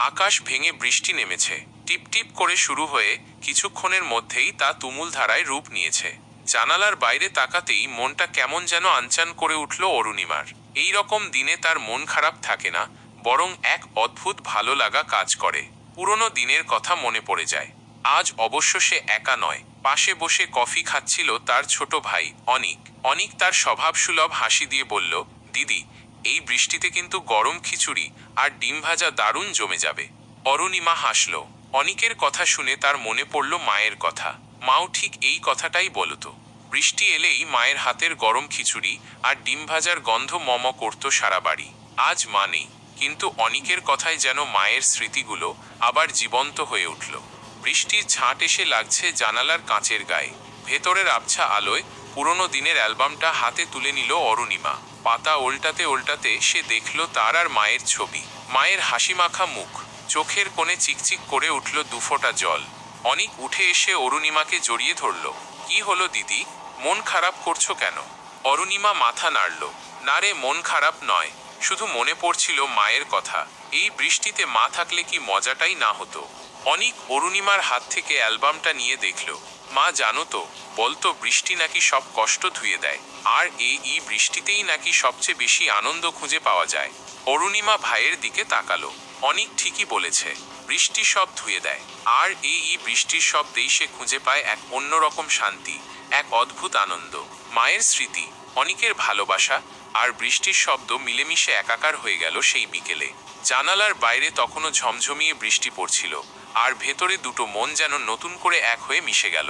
আকাশ ভেঙে বৃষ্টি নেমেছে। টিপটিপ করে শুরু হয়ে কিছুক্ষণের মধ্যেই তা তুমুল ধারায় রূপ নিয়েছে। জানালার বাইরে তাকাতেই মনটা কেমন যেন আনচান করে উঠল অরুণিমার। এই রকম দিনে তার মন খারাপ থাকে না, বরং এক অদ্ভুত ভালো লাগা কাজ করে। পুরনো দিনের কথা মনে পড়ে যায়। আজ অবশ্য সে একা নয়, পাশে বসে কফি খাচ্ছিল তার ছোট ভাই অনিক। অনিক তার স্বভাবসুলভ হাসি দিয়ে বলল, দিদি, এই বৃষ্টিতে কিন্তু গরম খিচুড়ি আর ডিম ভাজা দারুণ জমে যাবে। অরুণিমা হাসল। অনিকের কথা শুনে তার মনে পড়ল মায়ের কথা। মাও ঠিক এই কথাটাই বলতো। বৃষ্টি এলেই মায়ের হাতের গরম খিচুড়ি আর ডিম ভাজার গন্ধ মম করত সারা বাড়ি। আজ মা নেই, কিন্তু অনিকের কথায় যেন মায়ের স্মৃতিগুলো আবার জীবন্ত হয়ে উঠল। বৃষ্টির ছাঁট এসে লাগছে জানালার কাঁচের গায়ে। ভেতরের আবছা আলোয় পুরনো দিনের অ্যালবামটা হাতে তুলে নিল অরুণিমা। পাতা ওল্টাতে ওল্টাতে সে দেখল তার আর মায়ের ছবি। মায়ের হাসিমাখা মুখ, চোখের কোণে চিকচিক করে উঠল দুফোঁটা জল। অনিক উঠে এসে অরুণিমাকে জড়িয়ে ধরল। কি হলো দিদি, মন খারাপ করছো কেন? অরুণিমা মাথা নাড়ল। না রে, মন খারাপ নয়, শুধু মনে পড়ছিল মায়ের কথা। এই বৃষ্টিতে মা থাকলে কি মজাটাই না হতো। অনিক অরুণিমার হাত থেকে অ্যালবামটা নিয়ে দেখল। মা জানো তো, বলতো বৃষ্টি নাকি সব কষ্ট ধুয়ে দেয়, আর এই বৃষ্টিতেই নাকি সবচেয়ে বেশি আনন্দ খুঁজে পাওয়া যায়। অরুণিমা ভাইয়ের দিকে তাকালো। অনিক ঠিকই বলেছে, বৃষ্টি সব ধুয়ে দেয়, আর এই বৃষ্টির শব্দেই সে খুঁজে পায় এক অন্যরকম শান্তি, এক অদ্ভুত আনন্দ। মায়ের স্মৃতি, অনিকের ভালোবাসা আর বৃষ্টির শব্দ মিলেমিশে একাকার হয়ে গেল সেই বিকেলে। জানালার বাইরে তখনও ঝমঝমিয়ে বৃষ্টি পড়ছিল, আর ভেতরে দুটো মন যেন নতুন করে এক হয়ে মিশে গেল।